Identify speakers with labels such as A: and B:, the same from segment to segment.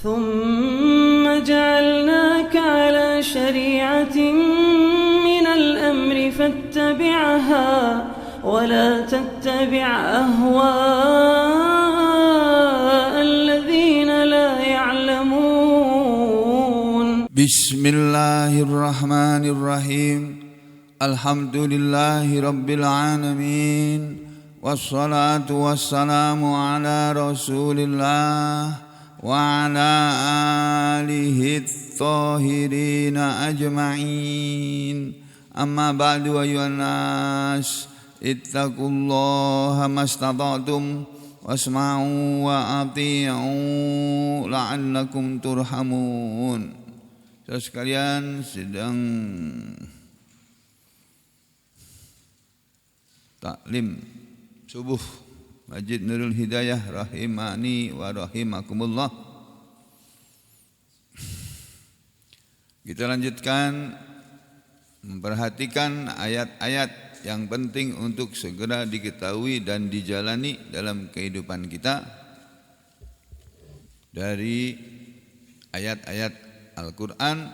A: ثم جعلناك على شريعة من الأمر فاتبعها ولا تتبع أهواء الذين لا يعلمون.
B: بسم الله الرحمن الرحيم. الحمد لله رب العالمين والصلاة والسلام على رسول الله وعلى آله الطاهرين أجمعين. أما بعد أيها الناس اتقوا الله ما استطعتم واسمعوا وأطيعوا لعلكم ترحمون. Saudara sekalian, sedang taklim subuh Masjid Nurul Hidayah rahimani wa rahimakumullah. Kita lanjutkan memperhatikan ayat-ayat yang penting untuk segera diketahui dan dijalani dalam kehidupan kita dari ayat-ayat Al-Quran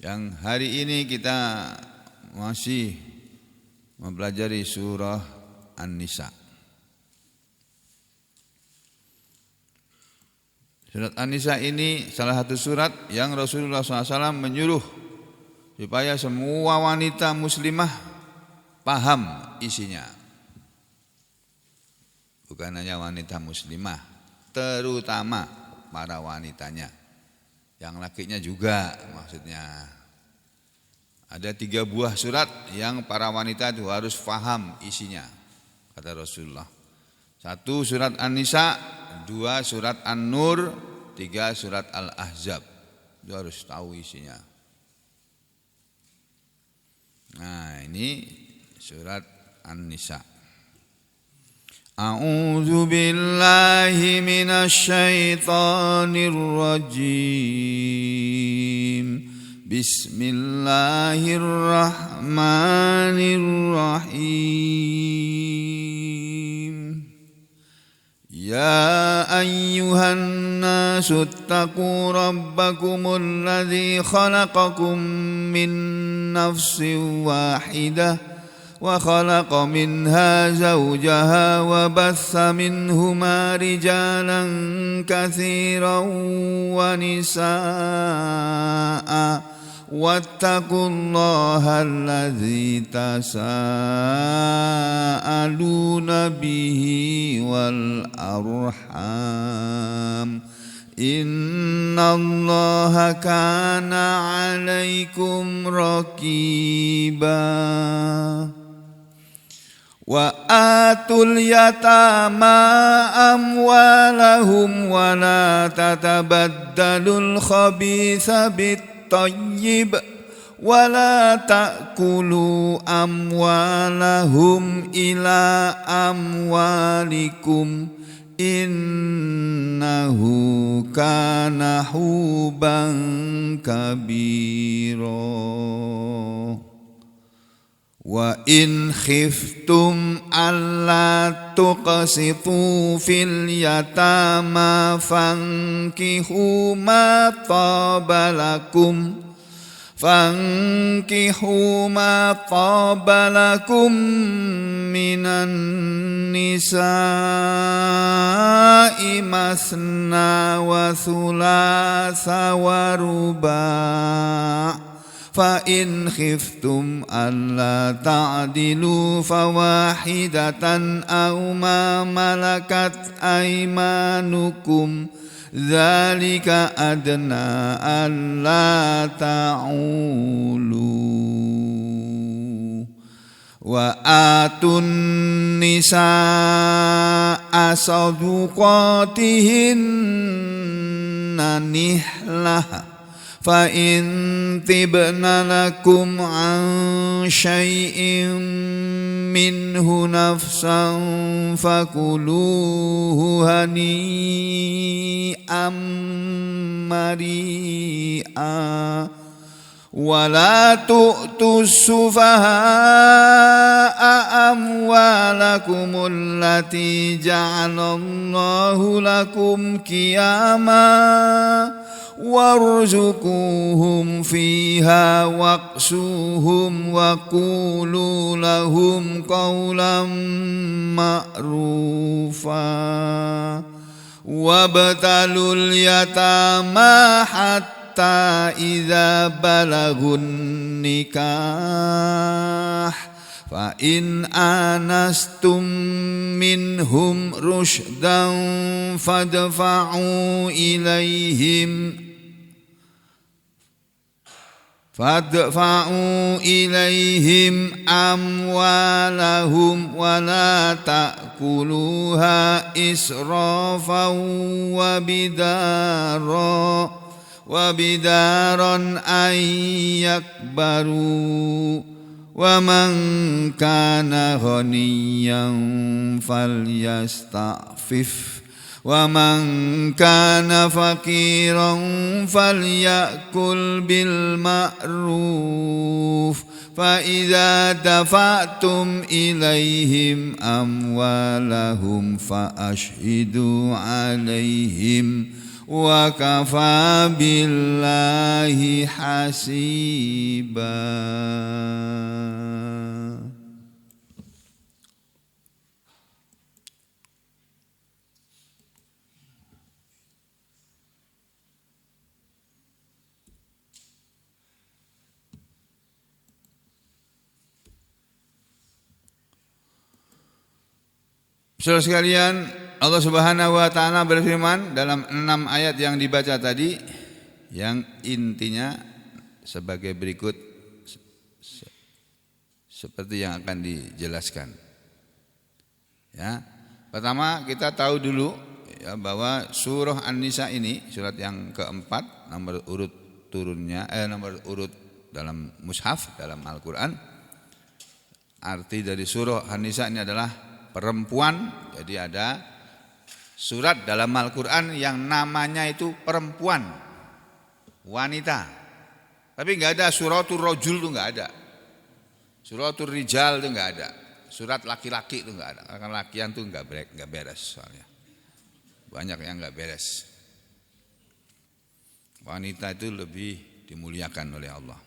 B: yang hari ini kita masih mempelajari surah An-Nisa. Surat An-Nisa ini salah satu surat yang Rasulullah SAW menyuruh supaya semua wanita muslimah paham isinya. Bukan hanya wanita muslimah, terutama para wanitanya. Yang lakinya juga maksudnya. Ada 3 buah surat yang para wanita itu harus paham isinya, kata Rasulullah. 1 surat An-Nisa, 2 surat An-Nur, 3 surat Al-Ahzab. Itu harus tahu isinya. Nah, ini surat An-Nisa. A'udzu billahi minasy syaithanir rajim. Bismillahirrahmanirrahim. Ya ayyuhan nasu ittaqu rabbakumul ladzi khalaqakum min nafsin wahidah wa khalaqa minha zawjaha wa batha minhuma rijalan katsiran wa nisaa'a wattaqullaha alladzi tasaaluna bihi wal arham innallaha kana 'alaikum raqiba. Wa atul yatama amwalahum wa la tatabaddalul khabitha bit-tayyib wa la ta'kulu amwalahum ila amwalikum innahu kana huban kabira. Wa in khiftum alla tuqsitu fil yatama fankihu ma taba lakum minan nisa'i masna wa thulatha wa ruba'. Fa in khiftum alla ta'dilu fawahidatan aw ma malakat aymanukum dzalika adna alla ta'ulu. Wa atun nisaa saduqatihinna nihlah fa in tibna lakum an syai'in minhu nafsan fakuluhu hani'am mari'a Wala tu'tus sufaha'a amwalakumul lati ja'alallahu lakum qiyama warzuquhum fiha waqsuhum wa qulu lahum qawlan ma'rufa wabtalul yatama hatta idza balagun nikah fa in anastum minhum rushdan fadfa'u ilaihim amwalahum wa la ta'kuluha israfan wa bidaran an yakbaru wa man kana ghaniyan falyasta'fif wa man kana faqiran falyakul bil ma'ruf fa idza dafa'tum ilaihim amwalahum fa ashhidu alaihim wa kafa billahi hasiba. Saudara sekalian, Allah Subhanahu wa taala berfirman dalam 6 ayat yang dibaca tadi yang intinya sebagai berikut seperti yang akan dijelaskan. Ya. Pertama kita tahu dulu ya, bahwa surah An-Nisa ini surat yang keempat nomor urut dalam mushaf dalam Al-Qur'an. Arti dari surah An-Nisa ini adalah perempuan. Jadi ada surat dalam Al-Quran yang namanya itu perempuan, wanita. Tapi enggak ada suratul rajul itu enggak ada. Suratul rijal itu enggak ada. Surat laki-laki itu enggak ada. Karena lakian itu enggak beres soalnya. Banyak yang enggak beres. Wanita itu lebih dimuliakan oleh Allah.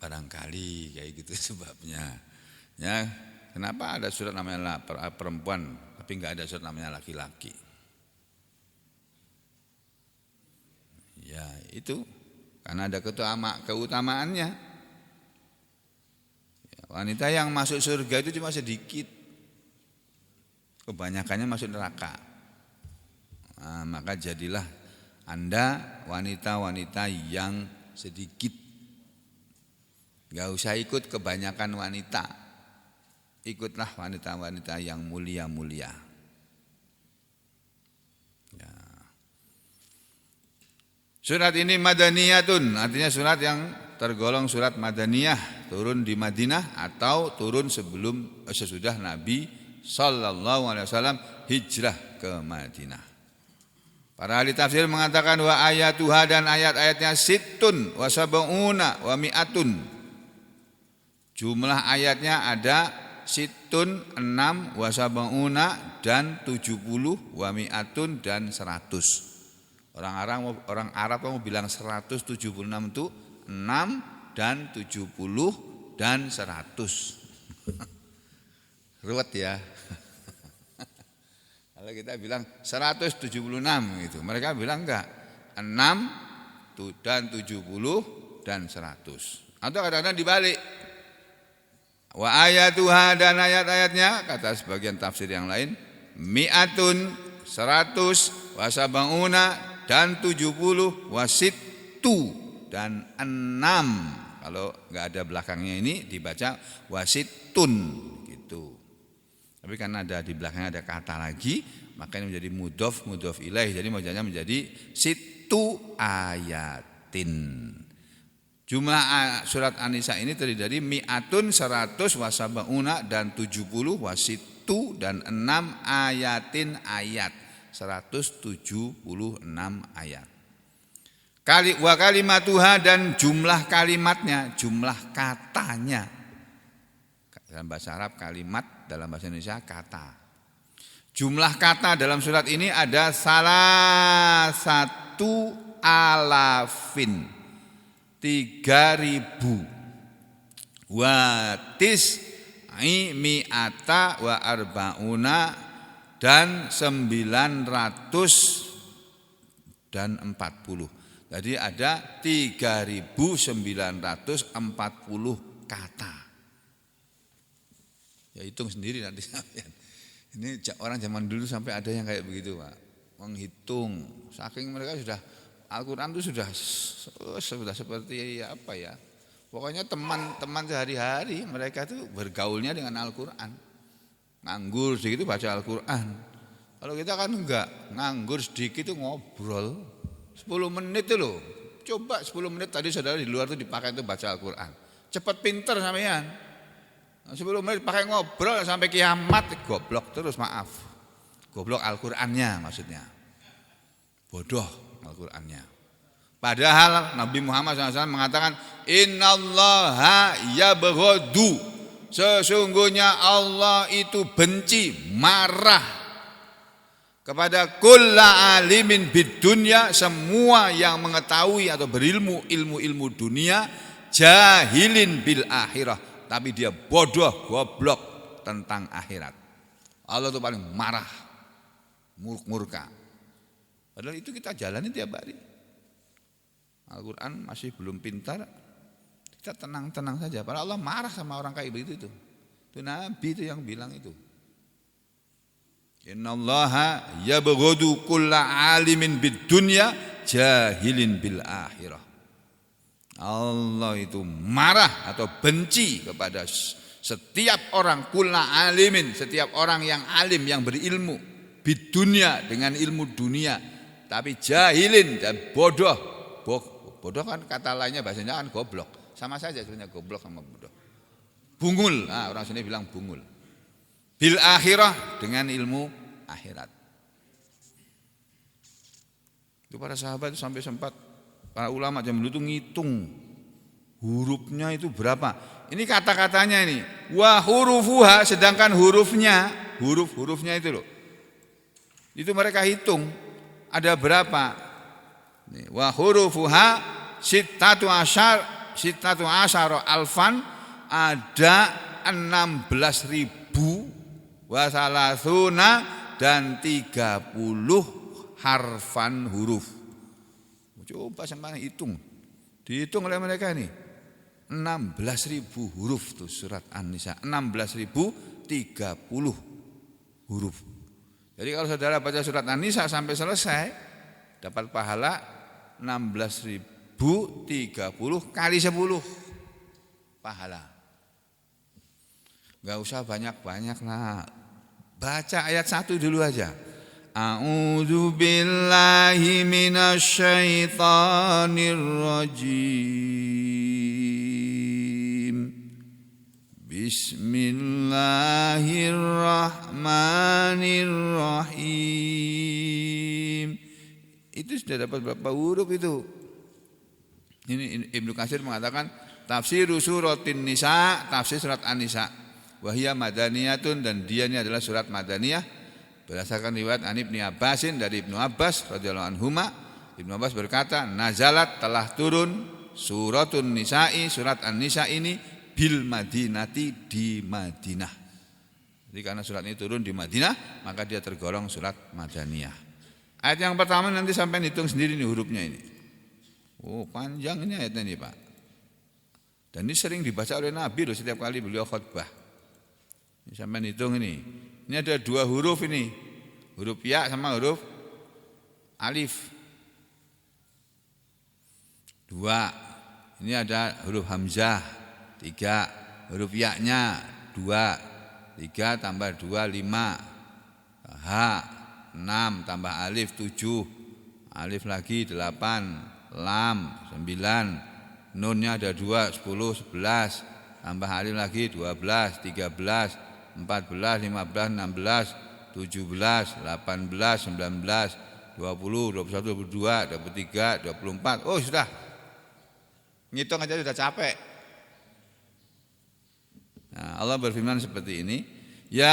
B: Barangkali kayak gitu sebabnya. Ya, kenapa ada surat namanya perempuan tapi enggak ada surat namanya laki-laki? Ya, itu karena ada keutamaannya. Ya, wanita yang masuk surga itu cuma sedikit. Kebanyakannya masuk neraka. Nah, maka jadilah Anda wanita-wanita yang sedikit. Enggak usah ikut kebanyakan wanita. Ikutlah wanita-wanita yang mulia-mulia. Ya. Surat ini madaniyatun, artinya surat yang tergolong surat madaniyah, turun di Madinah atau turun sesudah Nabi sallallahu alaihi wasallam hijrah ke Madinah. Para ahli tafsir mengatakan wa ayatuha dan ayat-ayatnya sittun wa sab'una wa mi'atun. Jumlah ayatnya ada situn 6 wa sab'una dan 70 wa mi'atun dan 100. Orang Arab mau bilang 176 itu 6 dan 70 dan 100. Ruwet ya. Kalau kita bilang 176 gitu. Mereka bilang enggak. 6 dan 70 dan 100. Atau kadang-kadang dibalik. Wa ayatuha dan ayat-ayatnya kata sebagian tafsir yang lain mi'atun 100 wa sab'una dan 70 wa sittu dan 6. Kalau enggak ada belakangnya ini dibaca wasittun gitu. Tapi karena ada di belakangnya ada kata lagi makanya menjadi mudhof ilaih. Jadi bacanya menjadi sittu ayatin. Jumlah surat An-Nisa ini terdiri dari mi'atun 100 wasaba'una dan 70 wasitu dan 6 ayatin ayat 176 ayat. Wa kalimatuha, dan jumlah kalimatnya, jumlah katanya. Dalam bahasa Arab kalimat, dalam bahasa Indonesia kata. Jumlah kata dalam surat ini ada salah satu alafin, 3.000. Wa tis'i mi'ata wa arba'una, dan 940. Jadi ada 3.940 kata. Ya hitung sendiri nanti sampean. Ini orang zaman dulu sampai ada yang kayak begitu, Pak. Menghitung. Saking mereka sudah Al-Qur'an itu sudah seperti apa ya? Pokoknya teman-teman sehari-hari mereka itu bergaulnya dengan Al-Qur'an. Nganggur sedikit itu baca Al-Qur'an. Kalau kita kan enggak, nganggur sedikit itu ngobrol. 10 menit itu loh. Coba 10 menit tadi saudara di luar itu dipakai itu baca Al-Qur'an. Cepat pinter sampean. 10 menit pakai ngobrol sampai kiamat, goblok terus, maaf. Goblok Al-Qur'annya maksudnya. Bodoh Al-Qur'annya. Padahal Nabi Muhammad SAW mengatakan innallaha yabghadu, sesungguhnya Allah itu benci, marah kepada kulla alimin bidunya, semua yang mengetahui atau berilmu ilmu dunia, jahilin bil akhirah, tapi dia bodoh, goblok tentang akhirat. Allah itu paling marah, murka. Padahal itu kita jalani tiap hari. Al-Quran masih belum pintar, kita tenang-tenang saja. Padahal Allah marah sama orang kayak begitu itu. Itu Nabi itu yang bilang itu. Innallaha yabghadu kulla alimin bidunya jahilin bil akhirah. Allah itu marah atau benci kepada setiap orang, kulla alimin, setiap orang yang alim, yang berilmu, bidunya, dengan ilmu dunia, tapi jahilin dan bodoh. Bodoh kan kata lainnya bahasanya kan goblok. Sama saja sebenarnya goblok sama bodoh. Bungul, orang sini bilang bungul. Bil akhirah, dengan ilmu akhirat. Itu para sahabat itu sampai sempat, para ulama zaman dulu itu ngitung hurufnya itu berapa. Ini kata-katanya ini. Wa hurufuha, sedangkan hurufnya itu loh. Itu mereka hitung ada berapa. Wa hurufuha sittatu asyara alfan, ada 16.000 wa salasuna, dan 30 harfan huruf. Coba sampai hitung. Dihitung oleh mereka ini 16.000 huruf tuh surat An-Nisa, 16.030 huruf. Jadi kalau saudara baca surat An-Nisa sampai selesai dapat pahala 16.030 kali 10 pahala. Enggak usah banyak-banyak lah. Baca ayat 1 dulu aja. A'udzu billahi minasyaitonir rajim. Bismillahirrahmanirrahim. Itu sudah dapat berapa huruf itu? Ini Ibnu Katsir mengatakan tafsir suratin Nisa, tafsir surat An-Nisa. Wahia madaniyatun, dan dia ini adalah surat madaniyah berdasarkan riwayat An Ibnu Abbasin, dari Ibnu Abbas radhiyallahu anhuma. Ibnu Abbas berkata, nazalat, telah turun suratun Nisa'i, surat An-Nisa ini bil Madinati, di Madinah. Jadi karena surat ini turun di Madinah, maka dia tergolong surat madaniyah. Ayat yang pertama nanti sampai hitung sendiri nih hurufnya ini. Oh, panjang ini ayatnya nih, Pak. Dan ini sering dibaca oleh Nabi loh setiap kali beliau khutbah. Ini sampai hitung ini. Ini ada 2 huruf ini. Huruf ya sama huruf alif. 2. Ini ada huruf hamzah 3. Huruf ya-nya 2. 3 tambah 2 5. H 6 tambah alif 7. Alif lagi 8. Lam 9. Nunnya ada 2 10 11. Tambah alif lagi 12 13 14, 15, 16, 17, 18, 19, 20, 20, 21, 22, 23, 24. Oh sudah, ngitung aja sudah capek. Nah, Allah berfirman seperti ini. Ya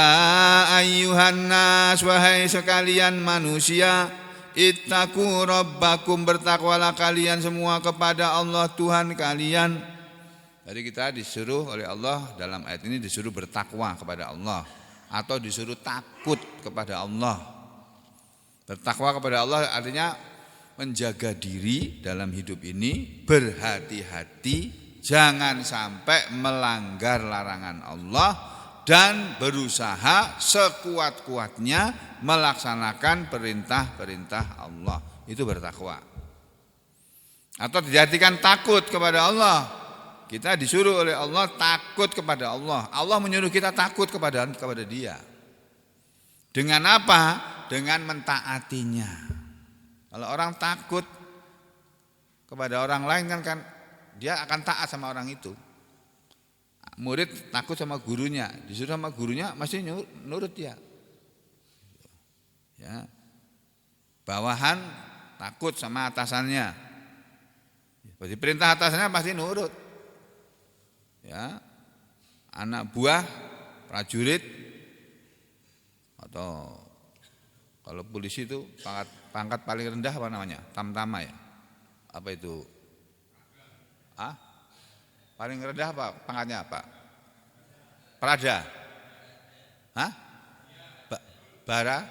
B: ayyuhan nas, wahai sekalian manusia, ittaqu rabbakum, bertakwalah kalian semua kepada Allah Tuhan kalian. Jadi kita disuruh oleh Allah dalam ayat ini disuruh bertakwa kepada Allah atau disuruh takut kepada Allah. Bertakwa kepada Allah artinya menjaga diri dalam hidup ini, berhati-hati jangan sampai melanggar larangan Allah dan berusaha sekuat-kuatnya melaksanakan perintah-perintah Allah. Itu bertakwa. Atau diartikan takut kepada Allah. Kita disuruh oleh Allah takut kepada Allah. Allah menyuruh kita takut kepada Dia. Dengan apa? Dengan mentaatinya. Kalau orang takut kepada orang lain kan dia akan taat sama orang itu. Murid takut sama gurunya, disuruh sama gurunya masih nurut dia. Ya. Bawahan takut sama atasannya. Berarti perintah atasannya pasti nurut. Ya. Anak buah, prajurit atau kalau polisi itu pangkat paling rendah apa namanya? Tamtama ya. Apa itu? Paling rendah apa? Pangkatnya apa? Prada. Barada.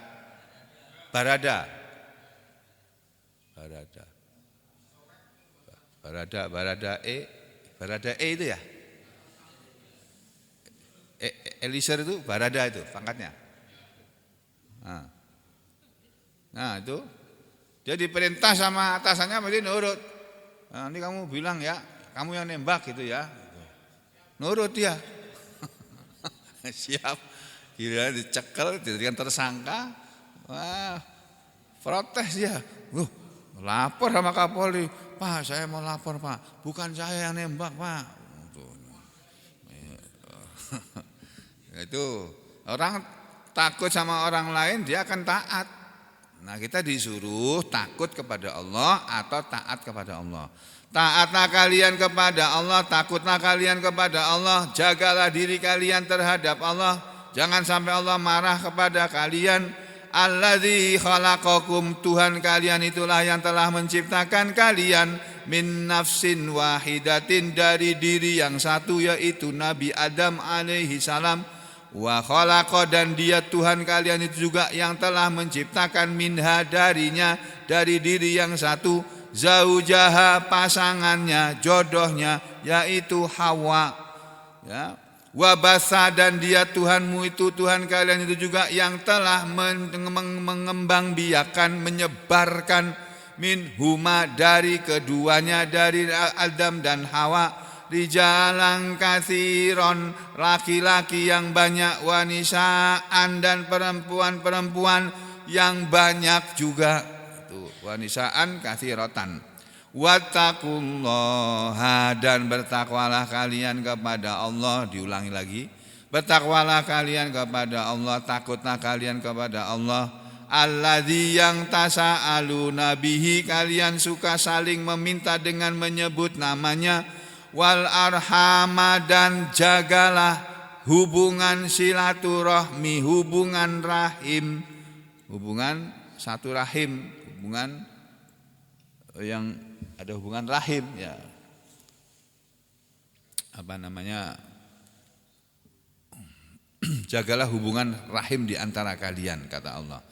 B: Barada itu ya. Elisir itu barada itu pangkatnya. Nah itu dia diperintah sama atasannya mesti nurut. Nah, nanti kamu bilang ya, kamu yang nembak gitu ya. Nurut dia. Siap. Kira dicekel, dijadikan tersangka. Wah, protes dia. Lapor sama Kapolri. Pak, saya mau lapor Pak. Bukan saya yang nembak Pak. Itu orang takut sama orang lain dia akan taat. Nah kita disuruh takut kepada Allah atau taat kepada Allah. Taatlah kalian kepada Allah, takutlah kalian kepada Allah, jagalah diri kalian terhadap Allah. Jangan sampai Allah marah kepada kalian. Alladzi khalaqakum, Tuhan kalian itulah yang telah menciptakan kalian min nafsin wahidatin, dari diri yang satu yaitu Nabi Adam alaihi salam. Wa khalaqa, dan dia Tuhan kalian itu juga yang telah menciptakan minha, darinya, dari diri yang satu, zaujaha, pasangannya, jodohnya, yaitu Hawa. Ya. Wa basa, dan dia Tuhanmu itu, Tuhan kalian itu juga yang telah mengembang biakan, menyebarkan minhuma, dari keduanya, dari Adam dan Hawa, rijalan katsiron, laki-laki yang banyak, wanisaan, dan perempuan-perempuan yang banyak juga. Itu wanisaan katsirotan. Wattaqullaha, dan bertakwalah kalian kepada Allah. Diulangi lagi, bertakwalah kalian kepada Allah, takutlah kalian kepada Allah. Alladzi, yang tasa'aluna bihi, kalian suka saling meminta dengan menyebut namanya. Wal arhama, dan jagalah hubungan silaturahmi, hubungan rahim, hubungan satu rahim, hubungan yang ada hubungan rahim ya. Apa namanya? Jagalah hubungan rahim di antara kalian, kata Allah.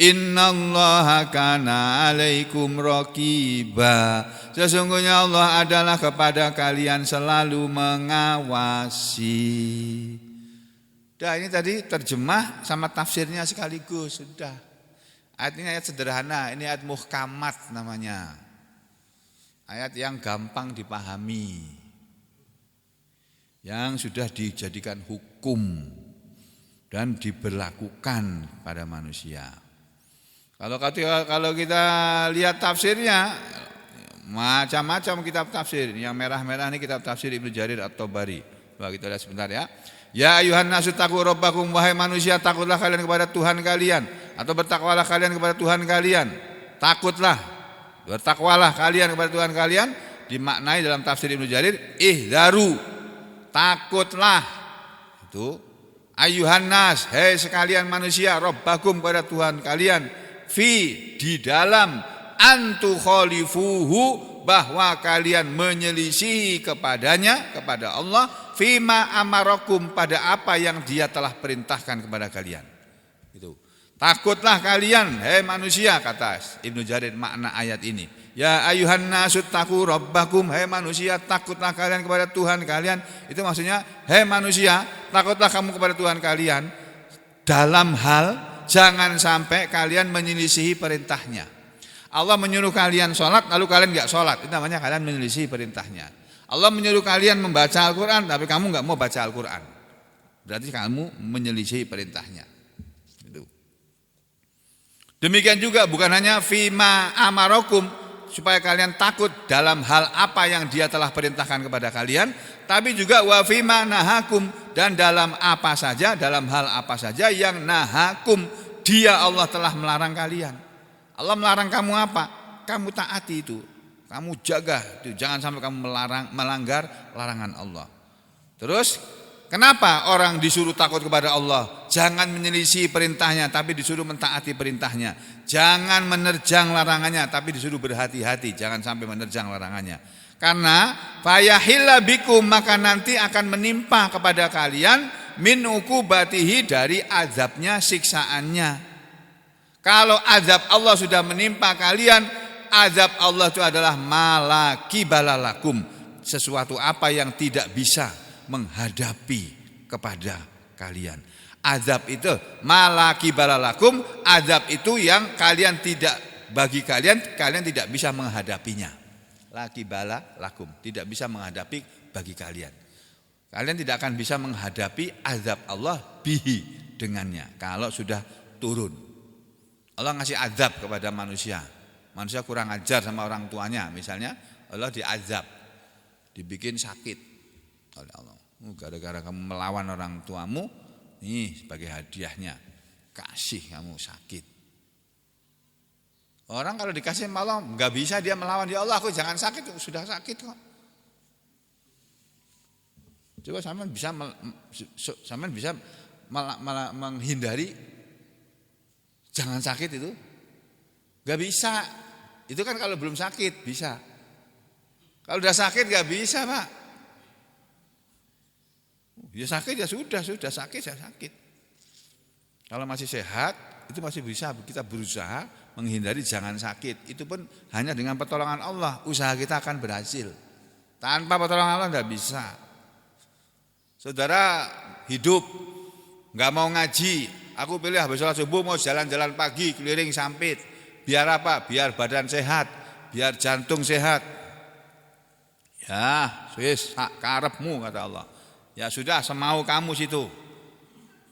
B: Innallaha kana alaikum raqiba, sesungguhnya Allah adalah kepada kalian selalu mengawasi. Dah, ini tadi terjemah sama tafsirnya sekaligus sudah. Ayat ini ayat sederhana, ini ayat muhkamat namanya. Ayat yang gampang dipahami, yang sudah dijadikan hukum dan diberlakukan pada manusia. Kalau kita lihat tafsirnya, macam-macam kitab tafsir. Yang merah-merah ini kitab tafsir Ibnu Jarir At-Tabari. Coba kita lihat sebentar ya. Ya ayuhan nasu taqu rabbakum, wahai manusia takutlah kalian kepada Tuhan kalian, atau bertakwalah kalian kepada Tuhan kalian. takutlah, bertakwalah kalian kepada Tuhan kalian, dimaknai dalam tafsir Ibnu Jarir, ihdaru, takutlah. Itu ayuhan nas, hei sekalian manusia, rabbakum kepada Tuhan kalian, di dalam antu khalifuhu, bahwa kalian menyelisihi kepadanya, kepada Allah, fima amarakum, pada apa yang Dia telah perintahkan kepada kalian. Itu. Takutlah kalian, hei manusia, kata Ibnu Jarir makna ayat ini. Ya ayuhan nasu taku rabbakum, hei manusia, takutlah kalian kepada Tuhan kalian. Itu maksudnya, hei manusia, takutlah kamu kepada Tuhan kalian dalam hal jangan sampai kalian menyelisihi perintahnya. Allah menyuruh kalian sholat, lalu kalian enggak sholat, itu namanya kalian menyelisih perintahnya. Allah menyuruh kalian membaca Al-Quran, tapi kamu enggak mau baca Al-Quran, berarti kamu menyelisih perintahnya. Itu. Demikian juga bukan hanya fima amarokum, supaya kalian takut dalam hal apa yang Dia telah perintahkan kepada kalian, tapi juga wa fima nahakum, dan dalam apa saja, dalam hal apa saja yang nahakum, Dia Allah telah melarang kalian. Allah melarang kamu apa? Kamu taati itu. Kamu jaga itu. Jangan sampai kamu melanggar larangan Allah. Terus kenapa orang disuruh takut kepada Allah? Jangan menyelisih perintahnya, tapi disuruh mentaati perintahnya. Jangan menerjang larangannya, tapi disuruh berhati-hati. Jangan sampai menerjang larangannya. Karena fayahilla bikum, maka nanti akan menimpa kepada kalian min ukubatihi, dari azabnya, siksaannya. Kalau azab Allah sudah menimpa kalian, azab Allah itu adalah malakibalalakum, sesuatu apa yang tidak bisa menghadapi kepada kalian. Azab itu malakibalalakum, azab itu yang kalian tidak, bagi kalian tidak bisa menghadapinya. Lakibalalakum, tidak bisa menghadapi bagi kalian. Kalian tidak akan bisa menghadapi azab Allah bihi, dengannya, kalau sudah turun. Allah ngasih azab kepada manusia. Manusia kurang ajar sama orang tuanya, misalnya Allah diazab, dibikin sakit oleh Allah. Gara-gara kamu melawan orang tuamu, nih sebagai hadiahnya, kasih kamu sakit. Orang kalau dikasih malah nggak bisa dia melawan, ya Allah aku jangan sakit, sudah sakit kok. Coba sampean bisa menghindari jangan sakit itu? Gak bisa. Itu kan kalau belum sakit bisa. Kalau udah sakit gak bisa, Pak. Ya sakit ya sudah sakit ya sakit. Kalau masih sehat itu masih bisa kita berusaha menghindari jangan sakit. Itu pun hanya dengan pertolongan Allah, usaha kita akan berhasil. Tanpa pertolongan Allah gak bisa. Saudara hidup gak mau ngaji, aku pilih habis sholat subuh mau jalan-jalan pagi keliling Sampit. Biar apa? Biar badan sehat, biar jantung sehat. Ya, wis sak karepmu kata Allah. Ya sudah, semau kamu situ.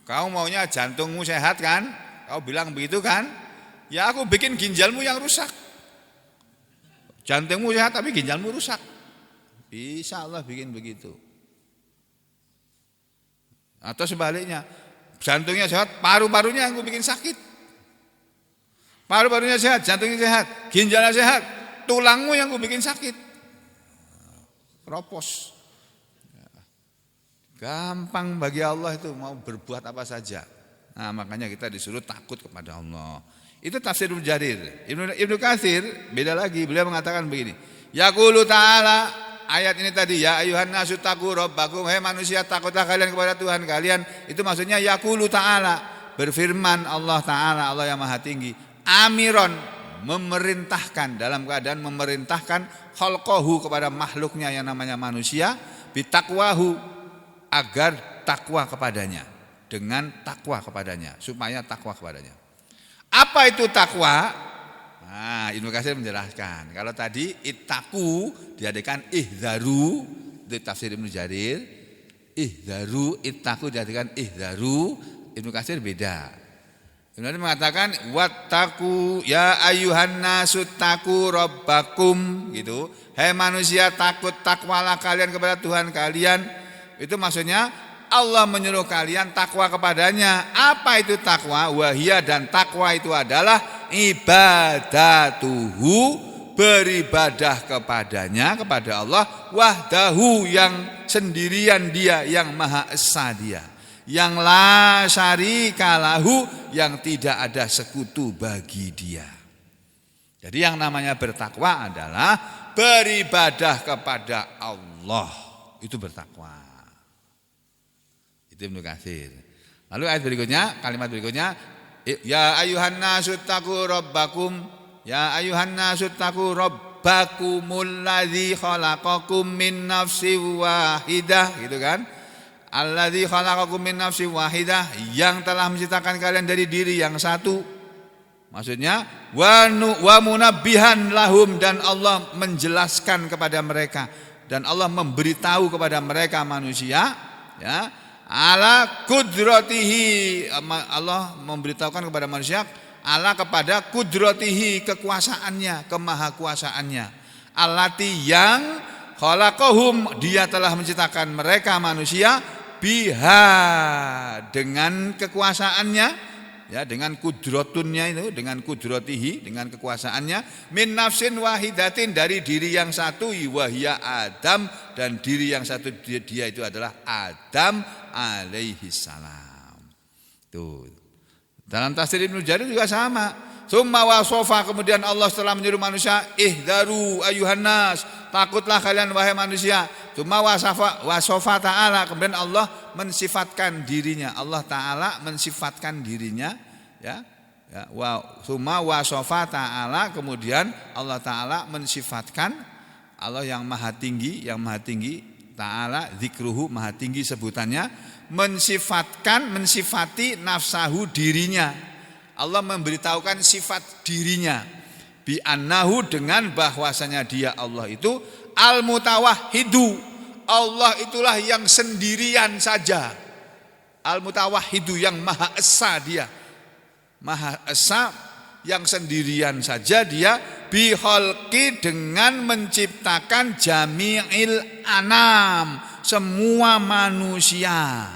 B: Kau maunya jantungmu sehat kan? Kau bilang begitu kan? Ya aku bikin ginjalmu yang rusak. Jantungmu sehat tapi ginjalmu rusak. Bisa Allah bikin begitu. Atau sebaliknya, jantungnya sehat, paru-parunya yang gue bikin sakit. Paru-parunya sehat, jantungnya sehat, ginjalnya sehat, tulangmu yang gue bikin sakit. Kropos. Gampang bagi Allah itu mau berbuat apa saja. Nah makanya kita disuruh takut kepada Allah. Itu tafsir Ibnu Jarir. Ibnu Katsir beda lagi, beliau mengatakan begini. Yaqulu ta'ala, ayat ini tadi, ya ayuhan nasu taqu rabbakum, hai manusia takutlah kalian kepada Tuhan kalian. Itu maksudnya yaqulu ta'ala, berfirman Allah Ta'ala, Allah yang maha tinggi, amiron, memerintahkan, dalam keadaan memerintahkan khalqahu, kepada makhluknya yang namanya manusia, bitaqwahu, agar takwa kepadanya, dengan takwa kepadanya, supaya takwa kepadanya. Apa itu takwa? Nah, Ibnu Katsir menjelaskan. Kalau tadi ittaqu diartikan ihzaru, itu tafsir Ibnu Jarir. Ihzaru, ittaqu diartikan ihzaru, Ibnu Katsir beda. Ibnu Katsir mengatakan wattaqu ya ayyuhan nasu taqu rabbakum, gitu. Hai manusia, takwalah kalian kepada Tuhan kalian. Itu maksudnya Allah menyuruh kalian takwa kepadanya. Apa itu takwa? Wahia, dan takwa itu adalah ibadatuhu, beribadah kepadanya, kepada Allah, wahdahu, yang sendirian dia, yang maha esa dia, yang la syarika lahu, yang tidak ada sekutu bagi dia. Jadi yang namanya bertakwa adalah beribadah kepada Allah, itu bertakwa. Itu Ibnu Katsir. Lalu ayat berikutnya, kalimat berikutnya, ya ayuhan nasu taqu rabbakum, ya ayuhan nasu taqu rabbakumul ladzi khalaqakum min nafsin wahidah, gitu kan? Alladzi khalaqakum min nafsin wahidah, yang telah menciptakan kalian dari diri yang satu. Maksudnya wa munabbihan lahum, dan Allah menjelaskan kepada mereka, dan Allah memberitahu kepada mereka manusia, ya, ala kudratihi, Allah memberitahukan kepada manusia ala kepada kudratihi, kekuasaannya, kemahakuasaannya, allati, yang khalaqahum, dia telah menciptakan mereka manusia, biha, dengan kekuasaannya, ya, dengan kudratunnya itu, dengan kudratihi, dengan kekuasaannya, min nafsin wahidatin, dari diri yang satu, wahia Adam, dan diri yang satu dia itu adalah Adam alaihi salam. Tuh. Dalam tafsir Ibnu Jarir juga sama. Summa wasofa, kemudian Allah setelah menyuruh manusia, ihdaru ayuhan nas, takutlah kalian wahai manusia. Summa wasofa ta'ala, kemudian Allah mensifatkan dirinya, Allah Ta'ala mensifatkan dirinya, ya, ya, summa wasofa ta'ala, kemudian Allah Ta'ala mensifatkan, Allah yang maha tinggi, Ta'ala zikruhu, maha tinggi sebutannya, mensifati nafsahu, dirinya. Allah memberitahukan sifat dirinya, bi annahu, dengan bahwasanya dia Allah itu al-mutawahhidu, Allah itulah yang sendirian saja, al-mutawahhidu, yang maha esa dia, maha esa, yang sendirian saja dia, bi khalqi, dengan menciptakan jami'il anam, semua manusia.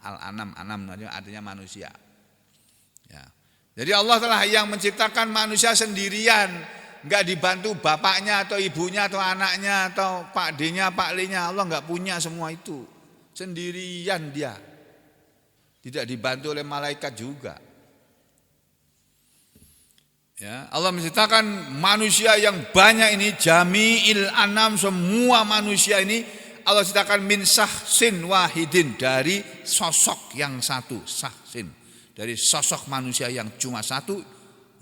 B: Al-anam, anam artinya manusia. Ya. Jadi Allah telah yang menciptakan manusia sendirian, enggak dibantu bapaknya atau ibunya atau anaknya atau Pak D-nya, Pak L-nya. Allah enggak punya semua itu. Sendirian dia. Tidak dibantu oleh malaikat juga. Ya, Allah menciptakan manusia yang banyak ini, jami'il anam, semua manusia ini Allah ciptakan min sahsin wahidin, dari sosok yang satu, sahsin, dari sosok manusia yang cuma satu,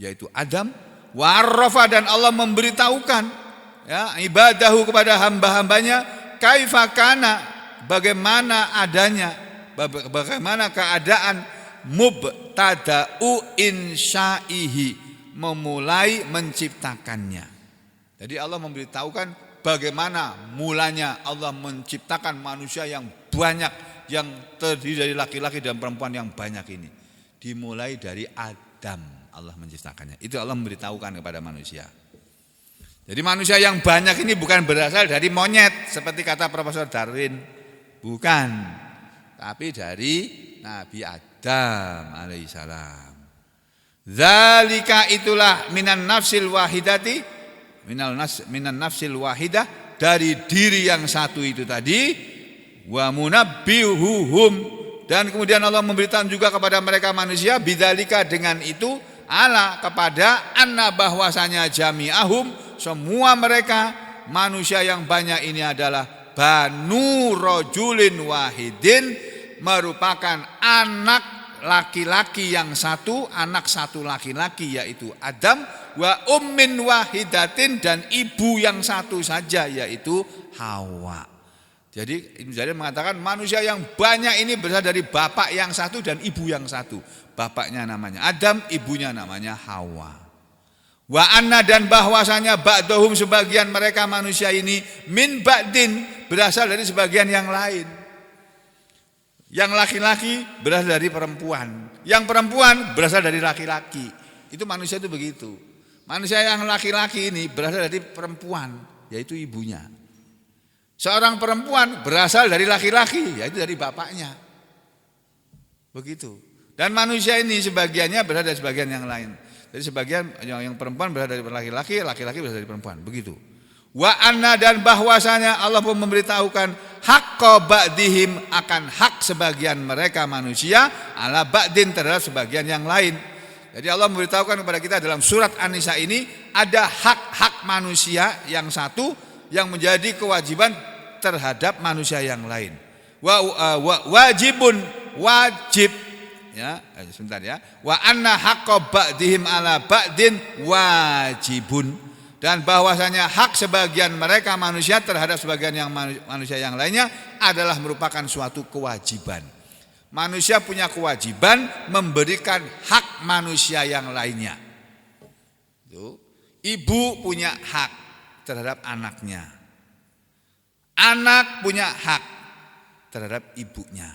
B: yaitu Adam. Wa'arrafa, dan Allah memberitahukan, ya, ibadahu, kepada hamba-hambanya, kaifa kana, bagaimana adanya, bagaimana keadaan, mubtada'u insya'ihi, memulai menciptakannya. Jadi Allah memberitahukan bagaimana mulanya Allah menciptakan manusia yang banyak, yang terdiri dari laki-laki dan perempuan yang banyak ini. Dimulai dari Adam Allah menciptakannya. Itu Allah memberitahukan kepada manusia. Jadi manusia yang banyak ini bukan berasal dari monyet seperti kata Profesor Darwin, bukan, tapi dari Nabi Adam alaihissalam. Zalika, itulah minan nafsil wahidati, minan nafsil wahidah, dari diri yang satu itu tadi, wa munabbihuhum, dan kemudian Allah memberitahu juga kepada mereka manusia, bidzalika, dengan itu, ala, kepada, anna, bahwasanya jami'ahum, semua mereka manusia yang banyak ini adalah banu rajulin wahidin, merupakan anak laki-laki yang satu, anak satu laki-laki yaitu Adam, wa ummin wahidatin, dan ibu yang satu saja yaitu Hawa. Jadi Ibnu Jarir mengatakan manusia yang banyak ini berasal dari bapak yang satu dan ibu yang satu. Bapaknya namanya Adam, ibunya namanya Hawa. Wa anna, dan bahwasanya ba'dahum, sebagian mereka manusia ini, min ba'din, berasal dari sebagian yang lain. Yang laki-laki berasal dari perempuan, yang perempuan berasal dari laki-laki. Itu manusia itu begitu. Manusia yang laki-laki ini berasal dari perempuan, yaitu ibunya. Seorang perempuan berasal dari laki-laki, yaitu dari bapaknya. Begitu. Dan manusia ini sebagiannya berasal dari sebagian yang lain. Jadi sebagian yang perempuan berasal dari laki-laki, laki-laki berasal dari perempuan. Begitu. Wa anna, dan bahwasanya Allah pun memberitahukan haqqa ba'dihim, akan hak sebagian mereka manusia ala ba'din, terhadap sebagian yang lain. Jadi Allah memberitahukan kepada kita dalam surat An-Nisa ini ada hak-hak manusia yang satu yang menjadi kewajiban terhadap manusia yang lain. Wajibun, wajib, ya, sebentar ya. Wa anna haqqa ba'dihim ala ba'din wajibun, dan bahwasanya hak sebagian mereka manusia terhadap sebagian yang manusia yang lainnya adalah merupakan suatu kewajiban. Manusia punya kewajiban memberikan hak manusia yang lainnya. Ibu punya hak terhadap anaknya. Anak punya hak terhadap ibunya.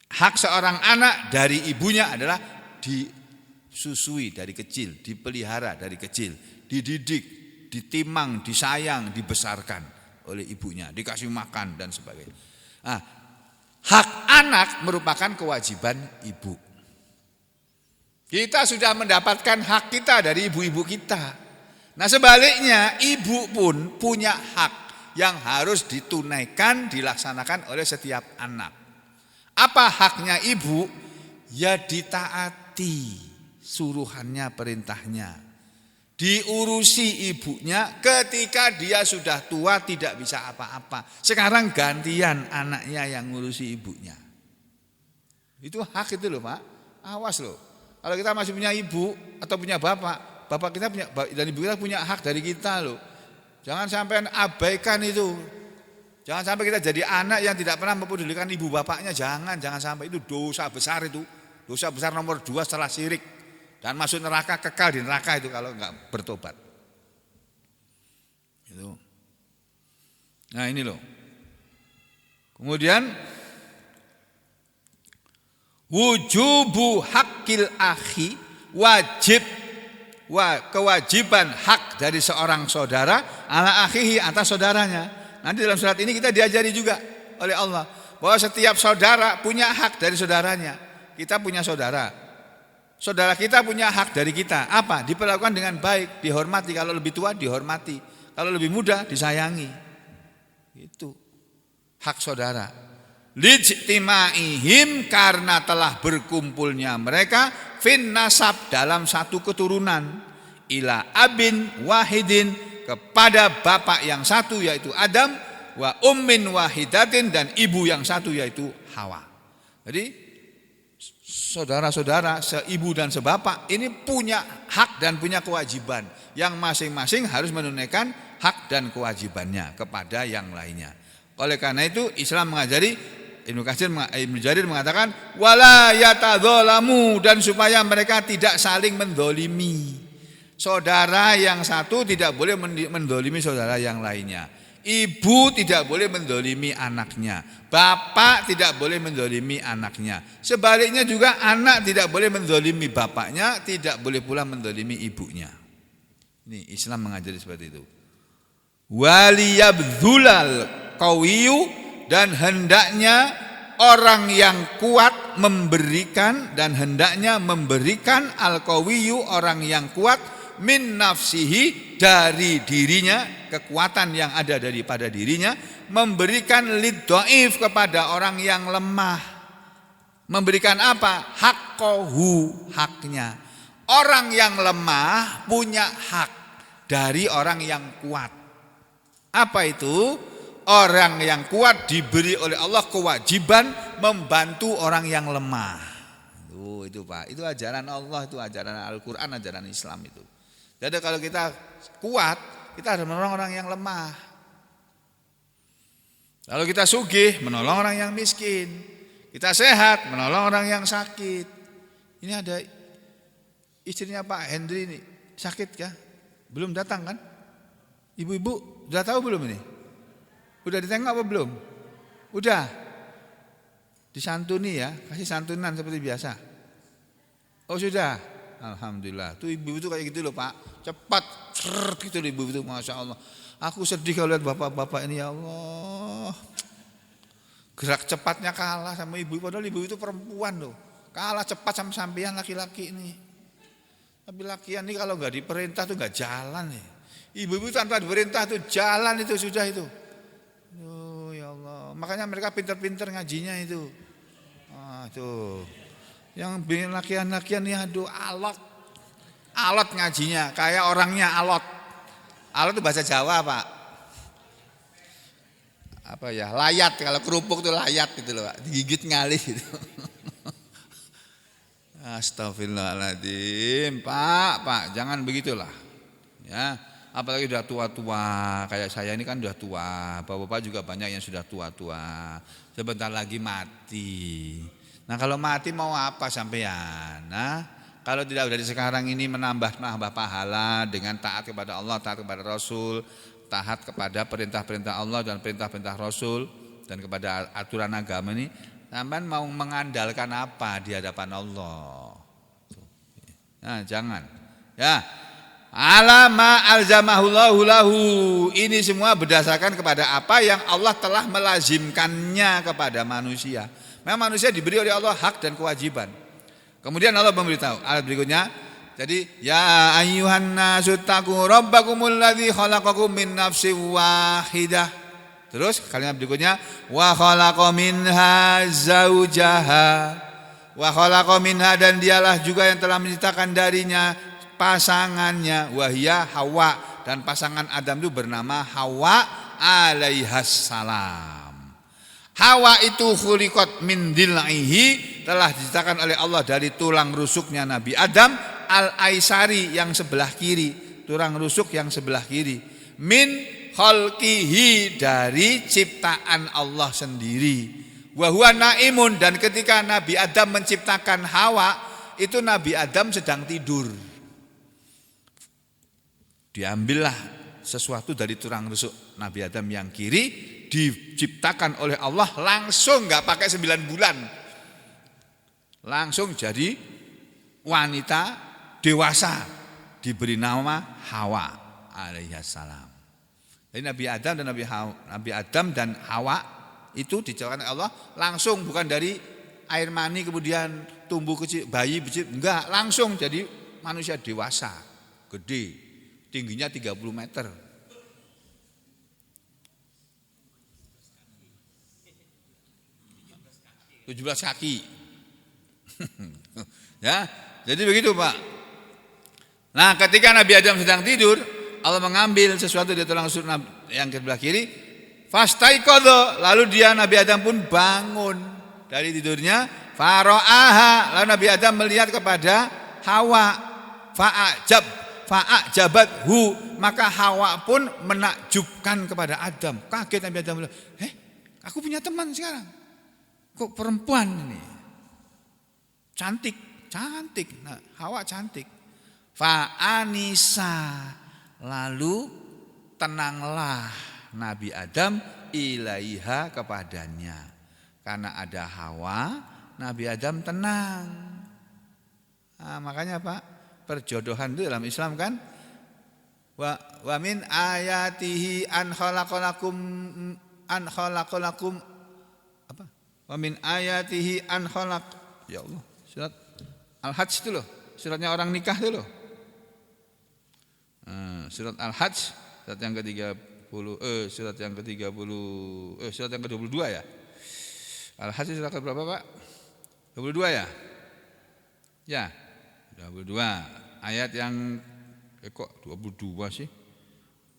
B: Hak seorang anak dari ibunya adalah disusui dari kecil, dipelihara dari kecil, dididik, ditimang, disayang, dibesarkan oleh ibunya, dikasih makan dan sebagainya. Nah, hak anak merupakan kewajiban ibu. Kita sudah mendapatkan hak kita dari ibu-ibu kita. Nah sebaliknya, ibu pun punya hak yang harus ditunaikan, dilaksanakan oleh setiap anak. Apa haknya ibu? Ya ditaati suruhannya, perintahnya. Diurusi ibunya ketika dia sudah tua tidak bisa apa-apa. Sekarang gantian anaknya yang ngurusi ibunya. Itu hak itu loh Pak. Awas loh. Kalau kita masih punya ibu atau punya bapak, bapak kita punya dan ibu kita punya hak dari kita loh. Jangan sampai abaikan itu. Jangan sampai kita jadi anak yang tidak pernah mempedulikan ibu bapaknya. Jangan sampai, itu dosa besar itu. Dosa besar nomor 2 setelah syirik. Dan masuk neraka, kekal di neraka itu kalau enggak bertobat. Itu. Nah ini loh. Kemudian wujubu haqqil akhi, wajib kewajiban hak dari seorang saudara ala akhihi, atas saudaranya. Nanti dalam surat ini kita diajari juga oleh Allah bahwa setiap saudara punya hak dari saudaranya. Kita punya saudara. Saudara kita punya hak dari kita. Apa? Diperlakukan dengan baik, dihormati. Kalau lebih tua dihormati, kalau lebih muda disayangi. Itu hak saudara. Lijtimaihim, karena telah berkumpulnya mereka fin nasab, dalam satu keturunan, ila abin wahidin, kepada bapak yang satu yaitu Adam, wa ummin wahidatin, dan ibu yang satu yaitu Hawa. Jadi saudara-saudara seibu dan sebapak ini punya hak dan punya kewajiban yang masing-masing harus menunaikan hak dan kewajibannya kepada yang lainnya. Oleh karena itu Islam mengajari, Ibnu Jarir mengatakan wala yatadzalamu, dan supaya mereka tidak saling mendolimi. Saudara yang satu tidak boleh mendolimi saudara yang lainnya. Ibu tidak boleh mendolimi anaknya. Bapak tidak boleh mendolimi anaknya. Sebaliknya juga anak tidak boleh mendolimi bapaknya, tidak boleh pula mendolimi ibunya. Ini Islam mengajari seperti itu. Waliyabdzulal qawiyu, dan hendaknya orang yang kuat memberikan, dan hendaknya memberikan al-qawiyu, orang yang kuat, min nafsihi, dari dirinya, kekuatan yang ada daripada dirinya, memberikan lid-dhaif, kepada orang yang lemah. Memberikan apa? Haqqahu, haknya. Orang yang lemah punya hak dari orang yang kuat. Apa itu? Orang yang kuat diberi oleh Allah kewajiban membantu orang yang lemah. Itu Pak, itu ajaran Allah, itu ajaran Al-Quran, ajaran Islam itu. Jadi kalau kita kuat, kita harus menolong orang yang lemah. Kalau kita sugih, menolong orang yang miskin. Kita sehat, menolong orang yang sakit. Ini ada istrinya Pak Hendri ini, sakit kah? Belum datang kan? Ibu-ibu sudah tahu belum ini? Udah ditengok apa belum? Udah. Disantuni ya, kasih santunan seperti biasa. Oh sudah. Alhamdulillah. Tuh ibu itu kayak gitu loh Pak. Cepat seret gitu ibu itu, masya Allah. Aku sedih kalau lihat bapak-bapak ini, ya Allah. Gerak cepatnya kalah sama ibu, padahal ibu itu perempuan loh. Kalah cepat sama sampean laki-laki ini. Tapi lakian ini kalau nggak diperintah tuh nggak jalan nih. Ibu-ibu tanpa diperintah tuh jalan itu sudah itu. Oh ya Allah, makanya mereka pinter-pinter ngajinya itu. Ah tuh, yang bikin lakian-lakian nih aduh alot ngajinya, kayak orangnya alot. Alot itu bahasa Jawa Pak. Apa ya, layat, kalau kerupuk itu layat gitu loh Pak, digigit ngalih gitu. Astagfirullahaladzim, Pak, jangan begitulah. Ya, apalagi udah tua-tua, kayak saya ini kan udah tua, bapak-bapak juga banyak yang sudah tua-tua. Sebentar lagi mati. Nah, kalau mati mau apa sampean? Nah, kalau tidak dari sekarang ini menambah pahala dengan taat kepada Allah, taat kepada Rasul, taat kepada perintah-perintah Allah dan perintah-perintah Rasul dan kepada aturan agama ini, sampean mau mengandalkan apa di hadapan Allah? Nah, jangan. Ya. Alama alzamahullahu lahu. Ini semua berdasarkan kepada apa yang Allah telah melazimkannya kepada manusia. Memang manusia diberi oleh Allah hak dan kewajiban. Kemudian Allah memberitahu ayat berikutnya. Jadi ya ayyuhan nasu taqu rabbakumul ladzi khalaqakum min nafsin wahidah. Terus kalimat berikutnya wa khalaqa minha zaujaha. Wa khalaqa minha, dan dialah juga yang telah menciptakan darinya pasangannya, wahia Hawa, dan pasangan Adam itu bernama Hawa alaihas salam. Hawa itu khuliqat min dilaihi, telah diciptakan oleh Allah dari tulang rusuknya Nabi Adam, al-aisari yang sebelah kiri, tulang rusuk yang sebelah kiri, min khalqihi, dari ciptaan Allah sendiri. Wa huwa naimun, dan ketika Nabi Adam menciptakan Hawa, itu Nabi Adam sedang tidur. Diambillah sesuatu dari tulang rusuk Nabi Adam yang kiri, diciptakan oleh Allah langsung, nggak pakai 9 bulan, langsung jadi wanita dewasa, diberi nama Hawa alaihissalam. Jadi Nabi Adam dan Hawa itu diciptakan oleh Allah langsung, bukan dari air mani kemudian tumbuh kecil, bayi kecil, enggak, langsung jadi manusia dewasa, gede, tingginya 30 meter. 17 kaki. Ya, jadi begitu Pak. Nah, ketika Nabi Adam sedang tidur, Allah mengambil sesuatu dari tulang rusuk yang sebelah kiri, fastaiqadha, lalu Nabi Adam pun bangun dari tidurnya, faraaha, lalu Nabi Adam melihat kepada Hawa, fa'ajabathu, maka Hawa pun menakjubkan kepada Adam. Kaget Nabi Adam bilang, aku punya teman sekarang. Kok perempuan ini? Cantik. Nah, Hawa cantik. Fa'anisa, lalu tenanglah Nabi Adam ilaiha, kepadanya. Karena ada Hawa, Nabi Adam tenang. Nah, makanya Pak, perjodohan itu dalam Islam kan, wa min ayatihi an khalaqalakum apa? Wa min ayatihi an khalaq. Ya Allah, surat Al-Hajj itu loh, suratnya orang nikah itu loh. Surat Al-Hajj, surat yang ke-30, surat yang ke-22 ya. Al-Hajj surat ke-berapa Pak? 22 ya? Ya, 22. Ayat yang kok 22 sih?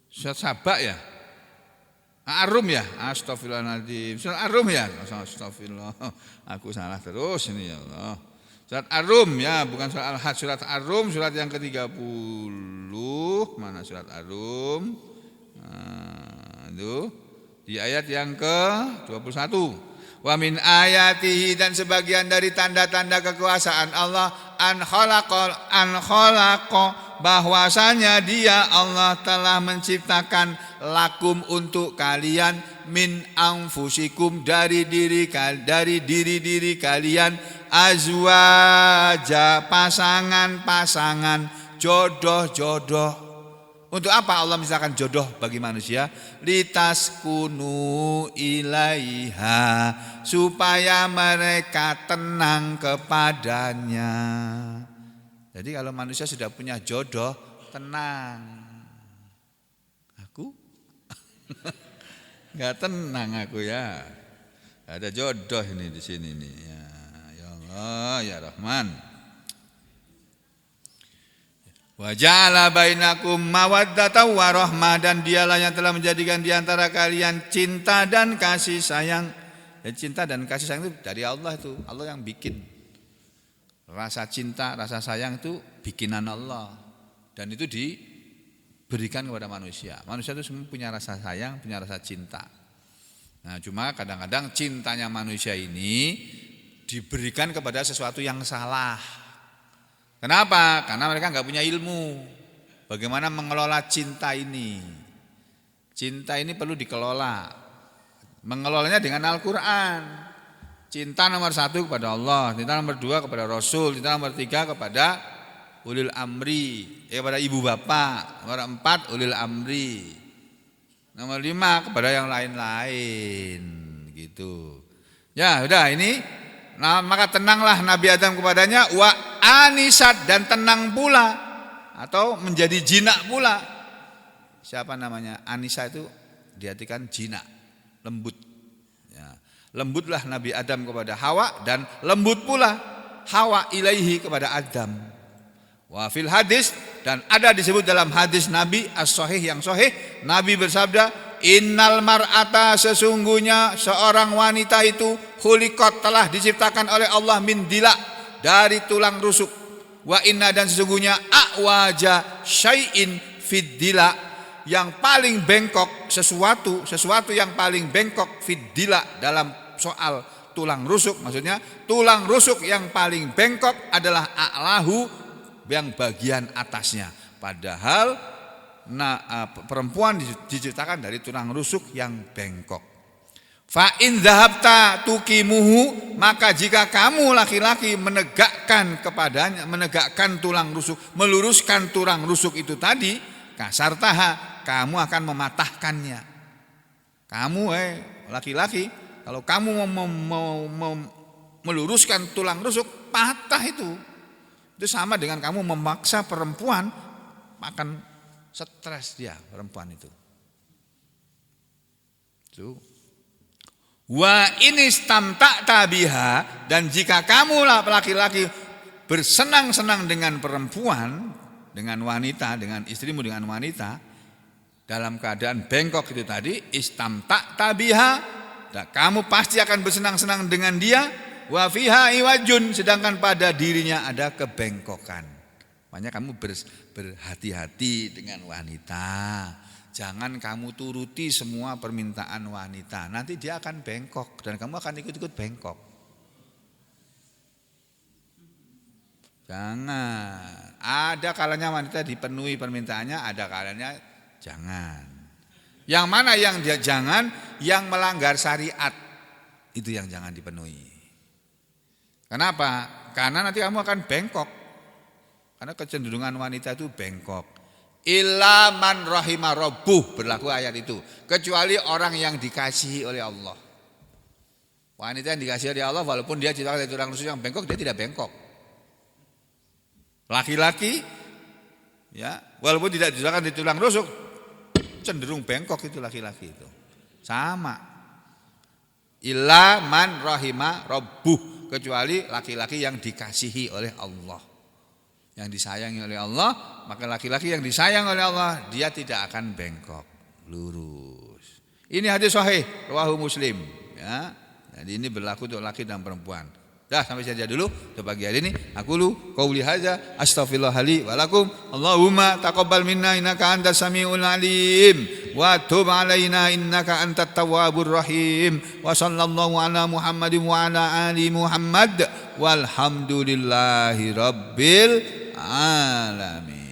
B: Surat Sabah ya? Ar-Rum ya? Astagfirullahaladzim. Surat Ar-Rum ya? Astagfirullah. Aku salah terus ini ya Allah. Surat Ar-Rum ya, bukan surat Al-Hajj. Surat Ar-Rum, surat yang ke-30. Mana surat Ar-Rum? Itu di ayat yang ke-21. Wa min ayatihi, dan sebagian dari tanda-tanda kekuasaan Allah, an khalaqa, bahwasanya Dia Allah telah menciptakan lakum, untuk kalian, min anfusikum, dari diri kalian, azwaja, pasangan-pasangan, jodoh-jodoh. Untuk apa Allah misalkan jodoh bagi manusia? Litaskunu ilaiha, supaya mereka tenang kepadanya. Jadi kalau manusia sudah punya jodoh, tenang. Aku nggak tenang aku ya. Ada jodoh ini di sini nih. Ya Allah, ya Rahman. Wa ja'ala bainakum mawaddatan wa rahmah, dan dialah yang telah menjadikan di antara kalian cinta dan kasih sayang. Dan cinta dan kasih sayang itu dari Allah itu. Allah yang bikin. Rasa cinta, rasa sayang itu bikinan Allah. Dan itu diberikan kepada manusia. Manusia itu semua punya rasa sayang, punya rasa cinta. Nah, cuma kadang-kadang cintanya manusia ini diberikan kepada sesuatu yang salah. Kenapa? Karena mereka enggak punya ilmu bagaimana mengelola cinta ini. Cinta ini perlu dikelola. Mengelolanya dengan Al-Qur'an. Cinta nomor 1 kepada Allah, cinta nomor 2 kepada Rasul, cinta nomor 3 kepada ulil amri, kepada ibu bapak. Nomor 4 ulil amri. Nomor 5 kepada yang lain-lain, gitu. Ya, udah ini. Nah, maka tenanglah Nabi Adam kepadanya, wa anisat, dan tenang pula atau menjadi jinak pula. Siapa namanya? Anisa itu diartikan jinak, lembut. Ya. Lembutlah Nabi Adam kepada Hawa, dan lembut pula Hawa ilaihi kepada Adam. Wa fil hadis, dan ada disebut dalam hadis Nabi as-sahih yang sahih, Nabi bersabda, innal mar'ata, sesungguhnya seorang wanita itu khuliqat, telah diciptakan oleh Allah min dila, dari tulang rusuk. Wa inna, dan sesungguhnya a'waja syai'in fid dila, yang paling bengkok sesuatu yang paling bengkok fid dila, dalam soal tulang rusuk, maksudnya tulang rusuk yang paling bengkok adalah a'lahu, yang bagian atasnya. Padahal perempuan diciptakan dari tulang rusuk yang bengkok. Fa in dhahabta tuqimuhu, maka jika kamu laki-laki menegakkan tulang rusuk, meluruskan tulang rusuk itu tadi, kasartaha, kamu akan mematahkannya. Kamu laki-laki, kalau kamu mau meluruskan tulang rusuk, patah itu. Itu sama dengan kamu memaksa perempuan, akan stres dia perempuan itu. Tuh. Wa inistamta'ta biha, dan jika kamu laki-laki bersenang-senang dengan perempuan, dengan wanita, dengan istrimu, dengan wanita, dalam keadaan bengkok itu tadi, istamta'ta biha, dan kamu pasti akan bersenang-senang dengan dia. Wa fiha iwajun, sedangkan pada dirinya ada kebengkokan. Makanya kamu berhati-hati dengan wanita. Jangan kamu turuti semua permintaan wanita. Nanti dia akan bengkok dan kamu akan ikut-ikut bengkok. Jangan. Ada kalanya wanita dipenuhi permintaannya, ada kalanya jangan. Yang mana yang dia jangan? Yang melanggar syariat. Itu yang jangan dipenuhi. Kenapa? Karena nanti kamu akan bengkok. Karena kecenderungan wanita itu bengkok. Illa man rahima rabbuh, berlaku ayat itu. Kecuali orang yang dikasihi oleh Allah. Wanita yang dikasihi oleh Allah, walaupun dia ciptakan dari tulang rusuk yang bengkok, dia tidak bengkok. Laki-laki, ya, walaupun tidak diciptakan dari tulang rusuk, cenderung bengkok itu laki-laki itu. Sama. Illa man rahima rabbuh, kecuali laki-laki yang dikasihi oleh Allah, yang disayangi oleh Allah, maka laki-laki yang disayang oleh Allah, dia tidak akan bengkok, lurus. Ini hadis sahih rawahu Muslim, ya. Jadi ini berlaku untuk laki dan perempuan. Dah, sampai saja dulu untuk pagi hari ini. Aku lu qauli hadza astaghfirullah li wa lakum. Allahumma taqabbal minna innaka antas samiul alim wa tub alaina innaka antat tawwabur rahim. Wa sallallahu ala Muhammadin wa ala ali Muhammad walhamdulillahi rabbil alamin.